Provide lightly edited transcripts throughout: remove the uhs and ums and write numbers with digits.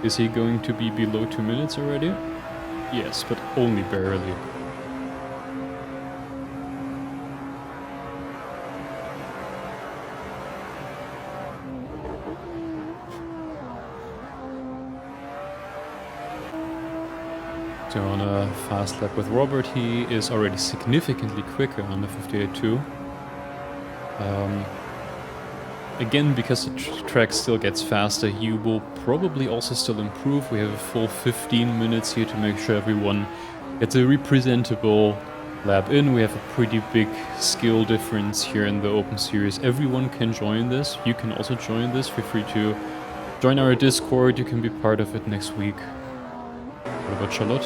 Is he going to be below 2 minutes already? Yes, but only barely. So on a fast lap with Robert, he is already significantly quicker on the 58.2. Again, because the track still gets faster, he will probably also still improve. We have a full 15 minutes here to make sure everyone gets a representable lap in. We have a pretty big skill difference here in the Open Series. Everyone can join this. You can also join this. Feel free to join our Discord. You can be part of it next week. What about Charlotte?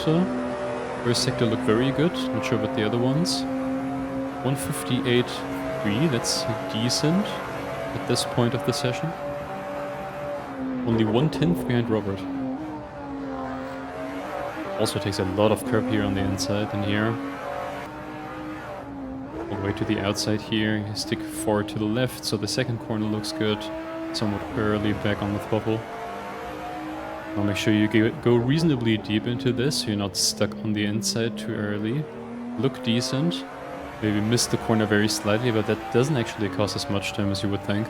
First sector looked very good. Not sure about the other ones. 158.3, that's decent at this point of the session. Only 1/10 behind Robert. Also takes a lot of curb here on the inside and here. All the way to the outside here. You stick forward to the left, so the second corner looks good. Somewhat early back on the throttle. Now make sure you go reasonably deep into this, so you're not stuck on the inside too early. Look decent. Maybe missed the corner very slightly, but that doesn't actually cost as much time as you would think.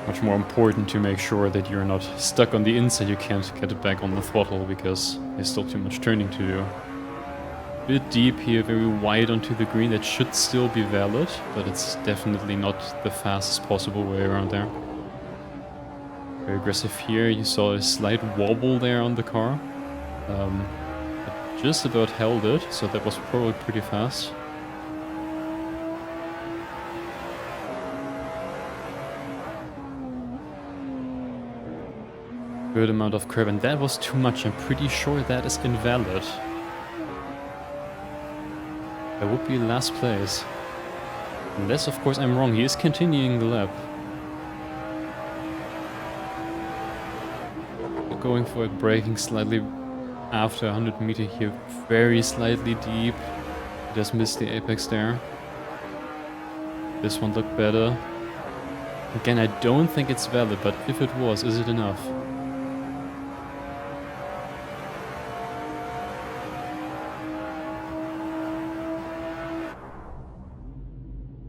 Much more important to make sure that you're not stuck on the inside, you can't get it back on the throttle because there's still too much turning to do. Bit deep here, very wide onto the green, that should still be valid, but it's definitely not the fastest possible way around there. Very aggressive here, you saw a slight wobble there on the car. Just about held it, so that was probably pretty fast. Good amount of curb, and that was too much. I'm pretty sure that is invalid. That would be last place. Unless, of course, I'm wrong. He is continuing the lap. Going for it, braking slightly after 100 meter here, very slightly deep. He does miss the apex there. This one looked better. Again, I don't think it's valid, but if it was, is it enough?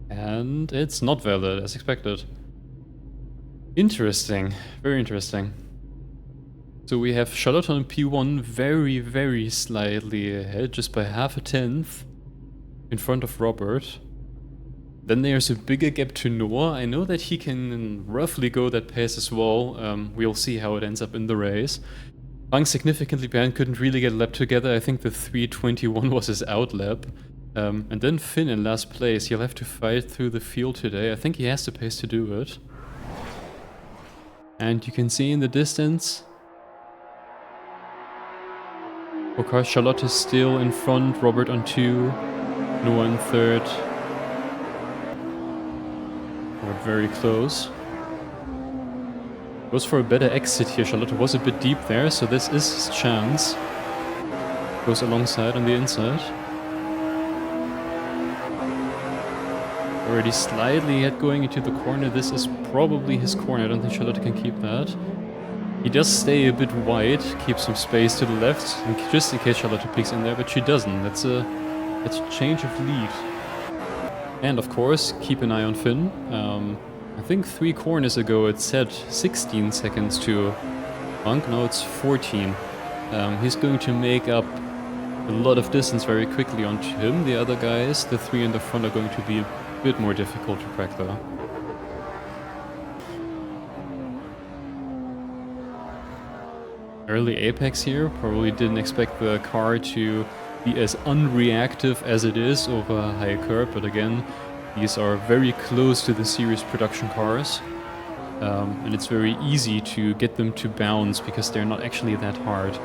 And it's not valid, as expected. Interesting, very interesting. So we have Charlotte on P1 very, very slightly ahead, just by 0.5 in front of Robert. Then there's a bigger gap to Noah. I know that he can roughly go that pace as well. We'll see how it ends up in the race. Bang significantly behind, couldn't really get a lap together. I think the 3:21 was his out lap. And then Finn in last place. He'll have to fight through the field today. I think he has the pace to do it. And you can see in the distance, okay, Charlotte is still in front, Robert on 2, Noah in 3rd. We're very close. Goes for a better exit here. Charlotte was a bit deep there, so this is his chance. Goes alongside on the inside. Already slightly ahead going into the corner. This is probably his corner. I don't think Charlotte can keep that. He does stay a bit wide, keeps some space to the left, just in case Charlotte peeks in there, but she doesn't. That's a change of lead. And of course, keep an eye on Finn. I think 3 corners ago it said 16 seconds to Bunk, now it's 14. He's going to make up a lot of distance very quickly onto him. The other guys, the 3 in the front, are going to be a bit more difficult to crack though. Early apex here, probably didn't expect the car to be as unreactive as it is over a high curb, but again, these are very close to the series production cars, and it's very easy to get them to bounce because they're not actually that hard.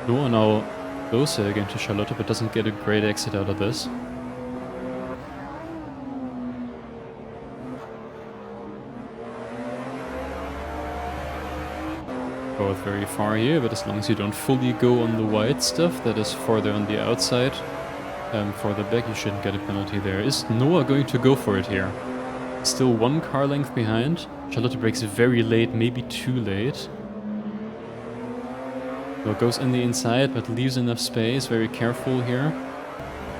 Noah now closer again to Charlotte, but doesn't get a great exit out of this. Both very far here, but as long as you don't fully go on the wide stuff, that is farther on the outside, farther back, you shouldn't get a penalty there. Is Noah going to go for it here? Still one car length behind. Charlotte brakes very late, maybe too late. So it goes in the inside, but leaves enough space. Very careful here.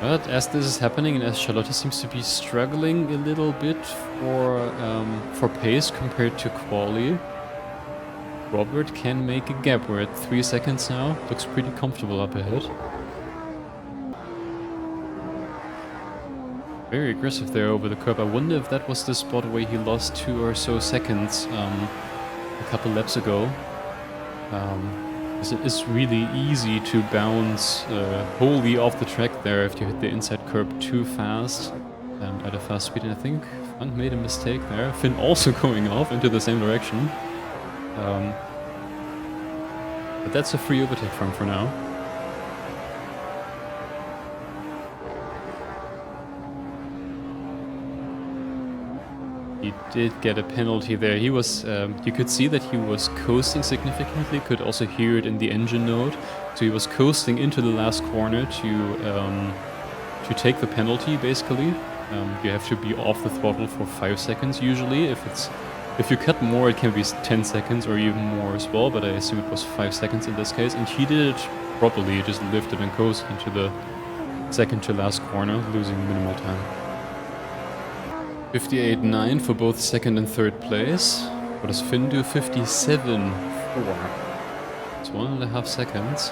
But as this is happening, and as Charlotte seems to be struggling a little bit for pace compared to quali, Robert can make a gap. We're at 3 seconds now. Looks pretty comfortable up ahead. Very aggressive there over the curb. I wonder if that was the spot where he lost 2 or so seconds a couple laps ago. It's really easy to bounce wholly off the track there if you hit the inside curb too fast at a fast speed. And I think Finn made a mistake there. Finn also going off into the same direction. But that's a free overtake from for now. He did get a penalty there. He was, you could see that he was coasting significantly. Could also hear it in the engine note. So he was coasting into the last corner to take the penalty. Basically, you have to be off the throttle for 5 seconds usually. If you cut more, it can be 10 seconds or even more as well. But I assume it was 5 seconds in this case, and he did it properly. He just lifted and coasted into the second to last corner, losing minimal time. 58.9 for both second and third place. What does Finn do? 57.4. It's 1.5 seconds.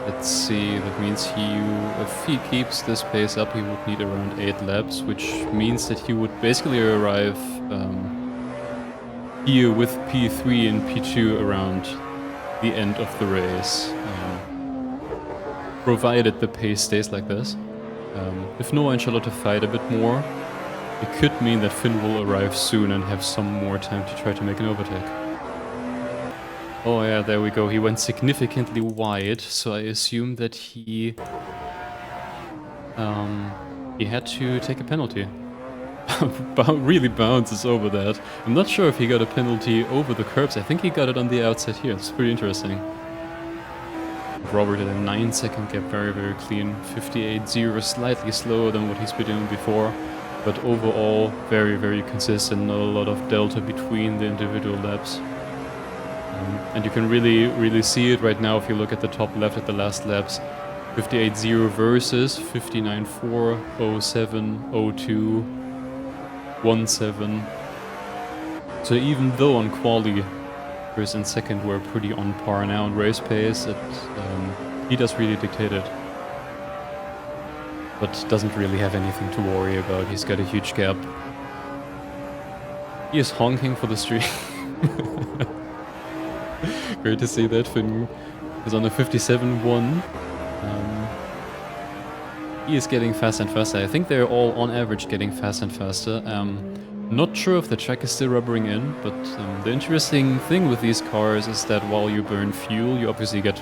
Let's see, that means if he keeps this pace up, he would need around 8 laps, which means that he would basically arrive here with P3 and P2 around the end of the race, provided the pace stays like this. If Noah and Charlotte fight a bit more, it could mean that Finn will arrive soon and have some more time to try to make an overtake. Oh yeah, there we go. He went significantly wide, so I assume that he had to take a penalty. Really bounces over that. I'm not sure if he got a penalty over the curbs. I think he got it on the outside here. It's pretty interesting. Robert at a 9-second gap, very, very clean. 58.0, slightly slower than what he's been doing before, but overall very, very consistent. Not a lot of delta between the individual laps. And you can really see it right now if you look at the top left at the last laps. 58.0 versus 59.4, 07, 02, 17. So even though on quali first and second were pretty on par now on race pace, he does really dictate it. But doesn't really have anything to worry about. He's got a huge gap. He is honking for the street. Great to see that. Finn is on a 57.1. He is getting faster and faster. I think they're all on average getting faster and faster. Not sure if the track is still rubbering in, but the interesting thing with these cars is that while you burn fuel, you obviously get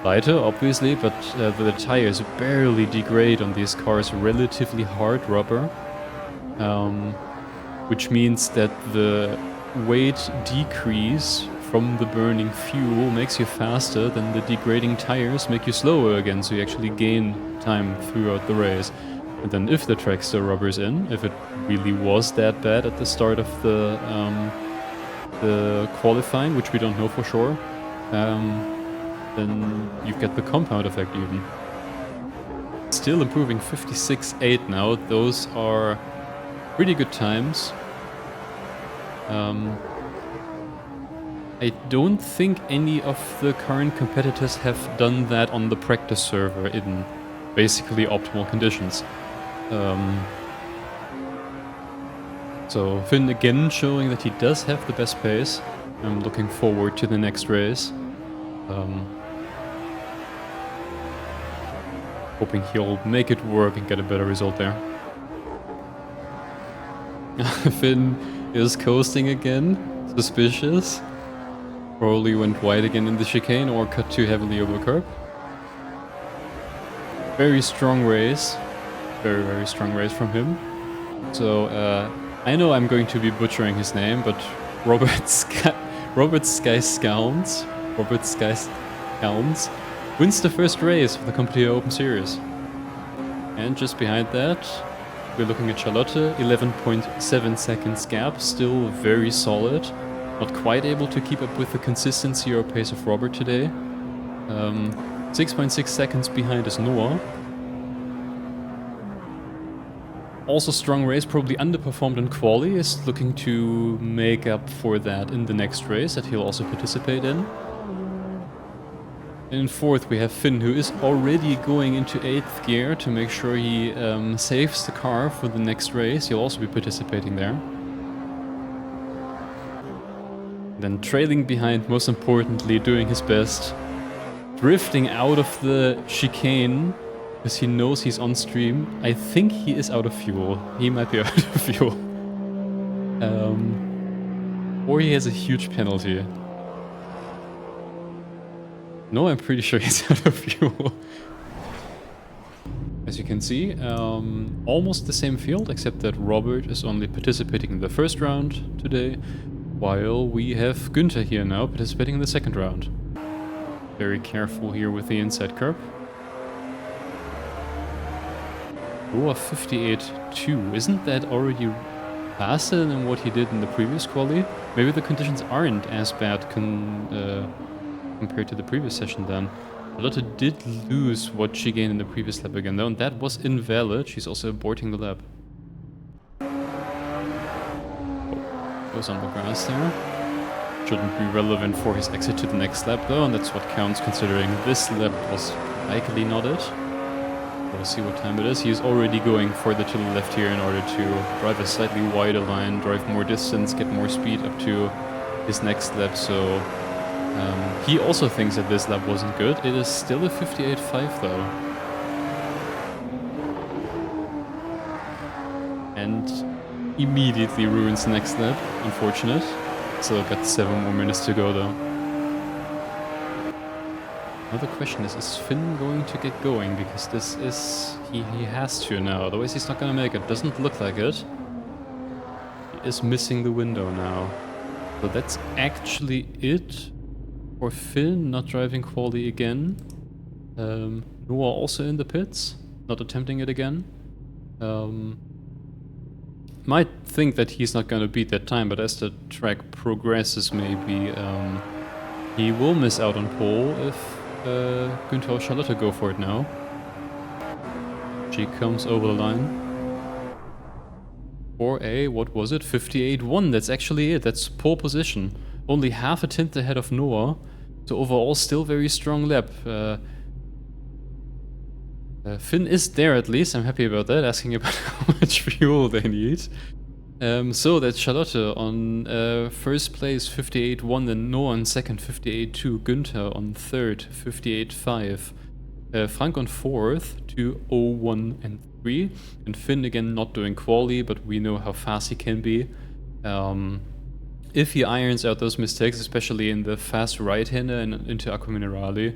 lighter, obviously, but the tires barely degrade on these cars. Relatively hard rubber, which means that the weight decrease from the burning fuel makes you faster, than the degrading tires make you slower again, so you actually gain time throughout the race. And then if the track still rubbers in, if it really was that bad at the start of the qualifying, which we don't know for sure, then you get the compound effect even. Still improving 56.8 now. Those are pretty good times. I don't think any of the current competitors have done that on the practice server in basically optimal conditions. So Finn again showing that he does have the best pace. I'm looking forward to the next race. Hoping he'll make it work and get a better result there. Finn is coasting again. Suspicious. Probably went wide again in the chicane or cut too heavily over the curb. Very strong race. Very, very strong race from him. So, I know I'm going to be butchering his name, but Robert Skyscalms wins the first race of the Competier Open Series. And just behind that, we're looking at Charlotte, 11.7 seconds gap, still very solid. Not quite able to keep up with the consistency or pace of Robert today. 6.6 seconds behind is Noah. Also strong race, probably underperformed in quali, is looking to make up for that in the next race that he'll also participate in. In fourth we have Finn, who is already going into 8th gear to make sure he saves the car for the next race. He'll also be participating there. Then trailing behind, most importantly, doing his best. Drifting out of the chicane, because he knows he's on stream. I think he is out of fuel. He might be out of fuel. Or he has a huge penalty. No, I'm pretty sure he's out of fuel. As you can see, almost the same field, except that Robert is only participating in the first round today, while we have Günther here now participating in the second round. Very careful here with the inside curb. Oh, 58.2. Isn't that already faster than what he did in the previous quali? Maybe the conditions aren't as bad compared to the previous session then. Charlotte did lose what she gained in the previous lap again though, and that was invalid. She's also aborting the lap. Oh, goes on the grass there. Shouldn't be relevant for his exit to the next lap though, and that's what counts considering this lap was likely not it. We'll see what time it is. He's already going further to the left here in order to drive a slightly wider line, drive more distance, get more speed up to his next lap, so he also thinks that this lap wasn't good. It is still a 58.5 though. And immediately ruins the next lap, unfortunate. So got 7 more minutes to go though. Now the question is Finn going to get going? Because this is... he has to now, otherwise he's not gonna make it. Doesn't look like it. He is missing the window now. So that's actually it for Finn, not driving quali again. Noah also in the pits, not attempting it again. Might think that he's not gonna beat that time, but as the track progresses maybe he will miss out on pole if Günther or Charlotte go for it now. She comes over the line. For a, what was it? 58.1, that's actually it, that's pole position. Only half a tenth ahead of Noah, so overall still very strong lap. Finn is there at least, I'm happy about that, asking about how much fuel they need. So that's Charlotte on first place 58.1, then Noah on second 58.2, Günther on third 58.5, Frank on fourth 2.01 and 3, and Finn again not doing quali, but we know how fast he can be. If he irons out those mistakes, especially in the fast right-hander and into Acqua Minerale,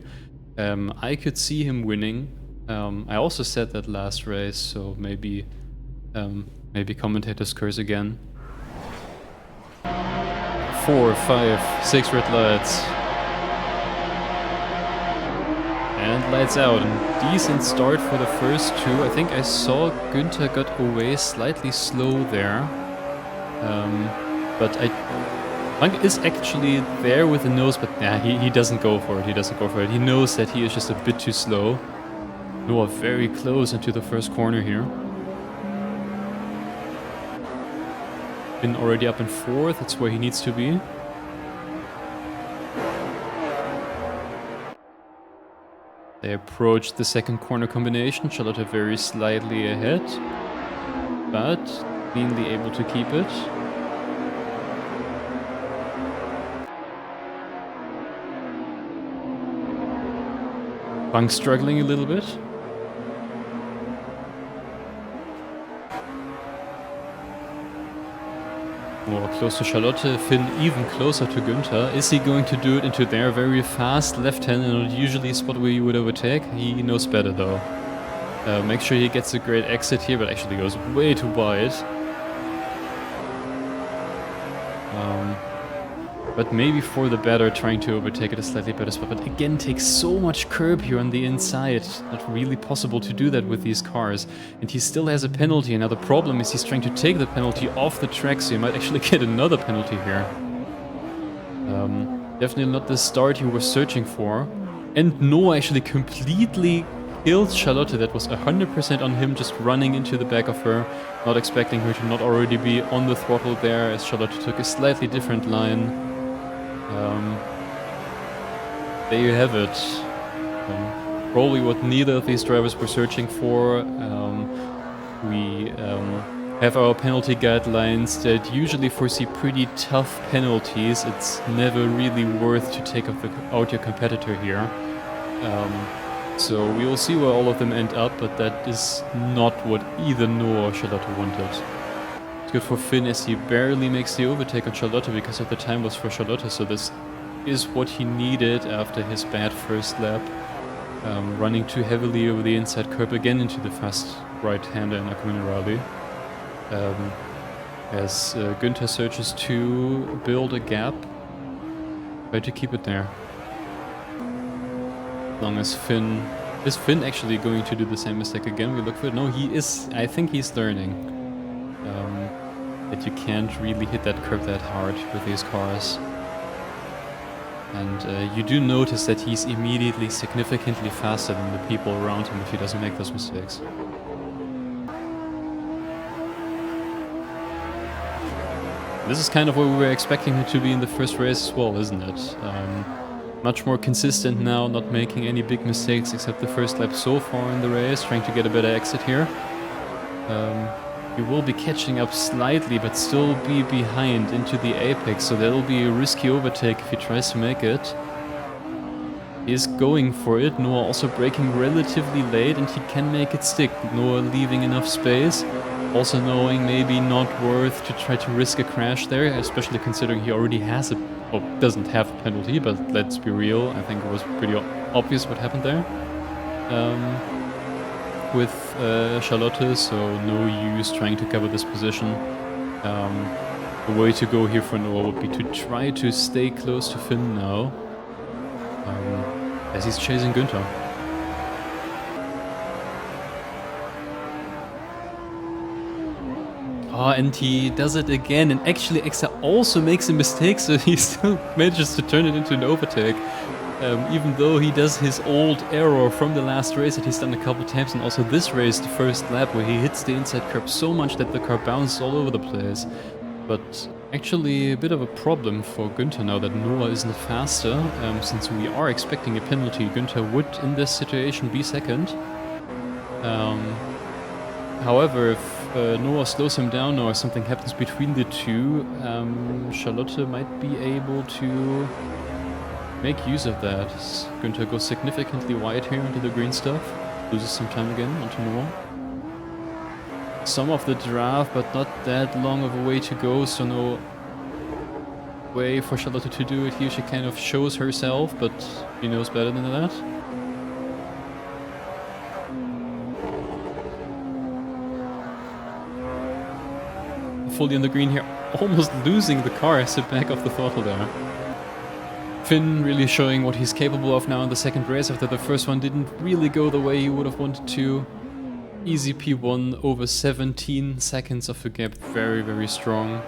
I could see him winning. I also said that last race, so maybe commentators curse again. 4, 5, 6 red lights. And lights out. And decent start for the first two. I think I saw Günther got away slightly slow there. But Frank is actually there with the nose, but nah, he doesn't go for it. He doesn't go for it. He knows that he is just a bit too slow. Noah very close into the first corner here. Been already up in fourth, that's where he needs to be. They approach the second corner combination. Charlotte very slightly ahead, but cleanly able to keep it. Frank struggling a little bit. More close to Charlotte, Finn even closer to Günther. Is he going to do it into their very fast left-hand and not usually a spot where you would overtake? He knows better though. Make sure he gets a great exit here, but actually goes way too wide. But maybe for the better, trying to overtake at a slightly better spot. But again, takes so much curb here on the inside. Not really possible to do that with these cars. And he still has a penalty. And now the problem is he's trying to take the penalty off the track, so he might actually get another penalty here. Definitely not the start he was searching for. And Noah actually completely killed Charlotte. That was 100% on him, just running into the back of her. Not expecting her to not already be on the throttle there, as Charlotte took a slightly different line. There you have it. Probably what neither of these drivers were searching for. We have our penalty guidelines that usually foresee pretty tough penalties. It's never really worth to take out your competitor here. So we will see where all of them end up, but that is not what either Noah or Charlotte wanted. It's good for Finn as he barely makes the overtake on Charlotte because of the time loss for Charlotte, so this is what he needed after his bad first lap. Running too heavily over the inside curb again into the fast right-hander in Aquamini Rally. As Günther searches to build a gap, try to keep it there. As long as Finn... Is Finn actually going to do the same mistake again? We look for it. No, he is. I think he's learning that you can't really hit that curb that hard with these cars. And you do notice that he's immediately significantly faster than the people around him if he doesn't make those mistakes. This is kind of where we were expecting him to be in the first race as well, isn't it? Much more consistent now, not making any big mistakes except the first lap so far in the race, trying to get a better exit here. He will be catching up slightly, but still be behind into the apex, so that'll be a risky overtake if he tries to make it. He is going for it, Noah also braking relatively late, and he can make it stick. Noah leaving enough space, also knowing maybe not worth to try to risk a crash there, especially considering he already has a... well, doesn't have a penalty, but let's be real, I think it was pretty obvious what happened there. With Charlotte, so no use trying to cover this position. The way to go here for Noah would be to try to stay close to Finn now, as he's chasing Günther. Oh, and he does it again, and actually Exa also makes a mistake, so he still manages to turn it into an overtake. Even though he does his old error from the last race that he's done a couple times, and also this race, the first lap, where he hits the inside curb so much that the car bounces all over the place. But actually a bit of a problem for Günther now that Noah isn't faster, since we are expecting a penalty. Günther would, in this situation, be second. However, if Noah slows him down or something happens between the two, Charlotte might be able to make use of that. Günther goes significantly wide here onto the green stuff, loses some time again onto Noah. Some of the draft, but not that long of a way to go, so no way for Charlotte to do it here. She kind of shows herself, but she knows better than that. Fully on the green here, almost losing the car as it back off the throttle there. Finn really showing what he's capable of now in the second race after the first one didn't really go the way he would have wanted to. Easy P1 over 17 seconds of a gap, very, very strong.